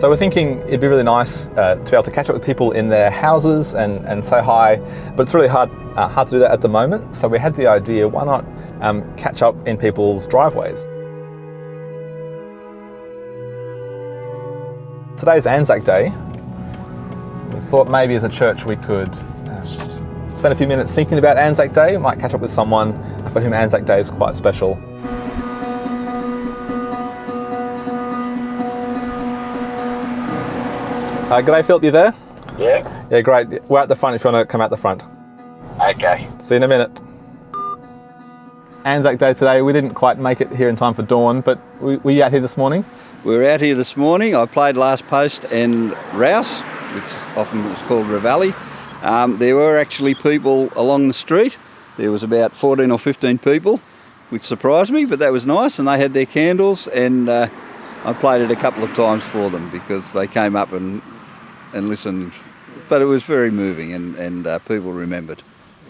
So we're thinking it'd be really nice to be able to catch up with people in their houses and say hi, but it's really hard to do that at the moment. So we had the idea, why not catch up in people's driveways? Today's Anzac Day. We thought maybe as a church we could just spend a few minutes thinking about Anzac Day. We might catch up with someone for whom Anzac Day is quite special. G'day Philip, you there? Yeah. Yeah, great. We're at the front if you want to come out the front. Okay. See you in a minute. Anzac Day today, we didn't quite make it here in time for dawn, but were you out here this morning? We were out here this morning. I played last post and Rouse, which often was called Ravelli. There were actually people along the street. There was about 14 or 15 people, which surprised me, but that was nice, and they had their candles, and I played it a couple of times for them because they came up and listened. But it was very moving, and people remembered.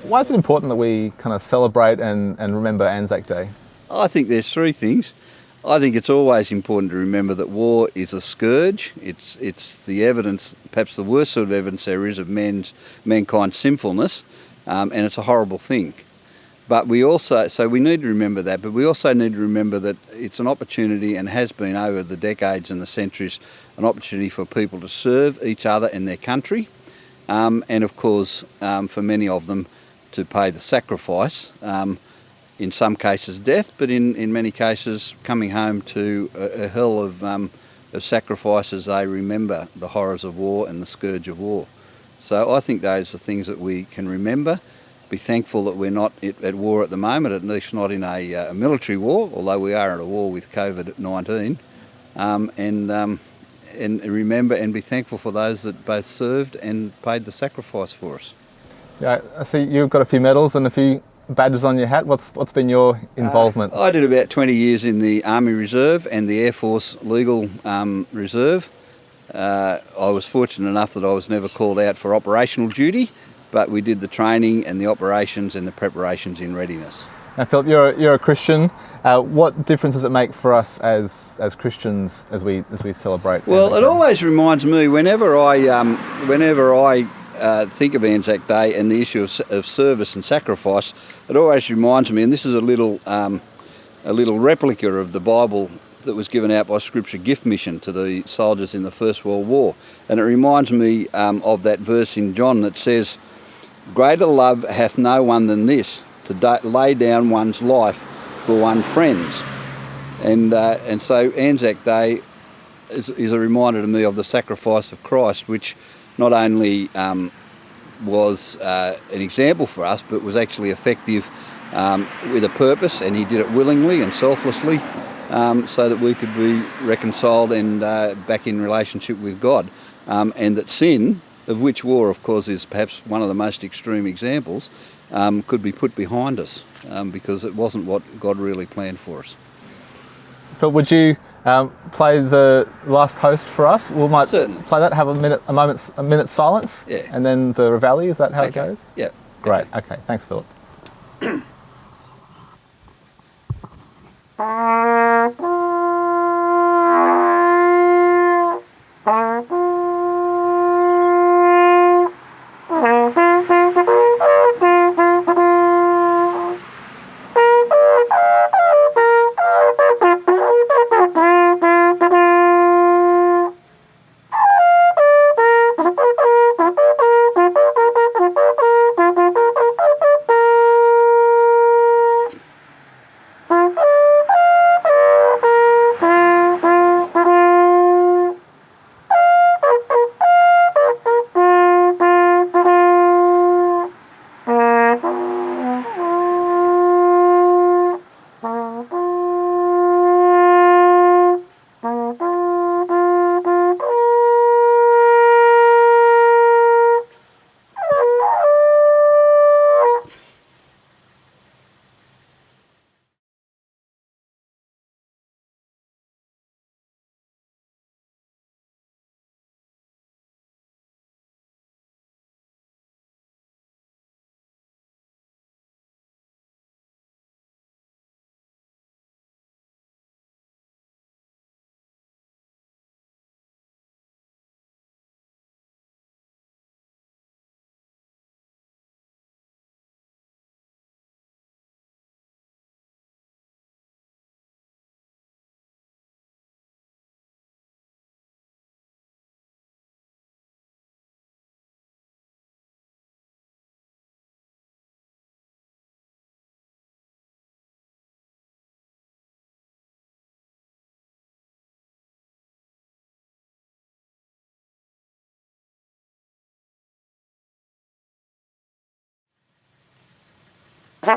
Why is it important that we kind of celebrate and remember Anzac Day? I think there's three things. I think it's always important to remember that war is a scourge. It's the evidence, perhaps the worst sort of evidence there is of mankind's sinfulness, and it's a horrible thing. But we need to remember that, but we also need to remember that it's an opportunity, and has been over the decades and the centuries, an opportunity for people to serve each other and their country, and of course, for many of them, to pay the sacrifice, in some cases death, but in many cases coming home to a hell of sacrifice as they remember the horrors of war and the scourge of war. So I think those are things that we can remember. Be thankful that we're not at war at the moment, at least not in a military war, although we are at a war with COVID-19, and remember and be thankful for those that both served and paid the sacrifice for us. Yeah, I see you've got a few medals and a few badges on your hat. What's been your involvement? I did about 20 years in the Army Reserve and the Air Force Legal Reserve. I was fortunate enough that I was never called out for operational duty, but we did the training and the operations and the preparations in readiness. Now, Philip, you're a Christian. What difference does it make for us as Christians as we celebrate? Well, it always reminds me whenever I think of Anzac Day and the issue of service and sacrifice, it always reminds me, and this is a little replica of the Bible that was given out by Scripture Gift Mission to the soldiers in the First World War, and it reminds me of that verse in John that says, "Greater love hath no one than this, to lay down one's life for one's friends." And so Anzac Day is a reminder to me of the sacrifice of Christ, which not only was an example for us, but was actually effective with a purpose, and he did it willingly and selflessly, so that we could be reconciled and back in relationship with God, and that sin, of which war, of course, is perhaps one of the most extreme examples, could be put behind us, because it wasn't what God really planned for us. Phil, would you play the last post for us? We might Certainly. play that, have a minute's silence, Yeah. and then the Ravelli. Is that how it Okay. goes? Yeah. Great. Okay. Thanks, Philip. Been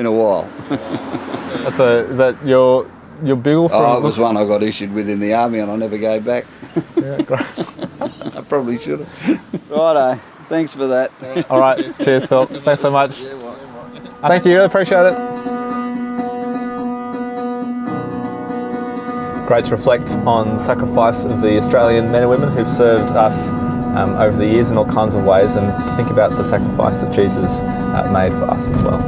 a while. Is that your bugle from? Oh, it was one I got issued with in the army and I never gave back. Yeah, great. I probably should have. Righto. Thanks for that. All right, cheers, Phil. Thanks so much. Thank you, really appreciate it. Great to reflect on the sacrifice of the Australian men and women who've served us over the years in all kinds of ways, and to think about the sacrifice that Jesus made for us as well.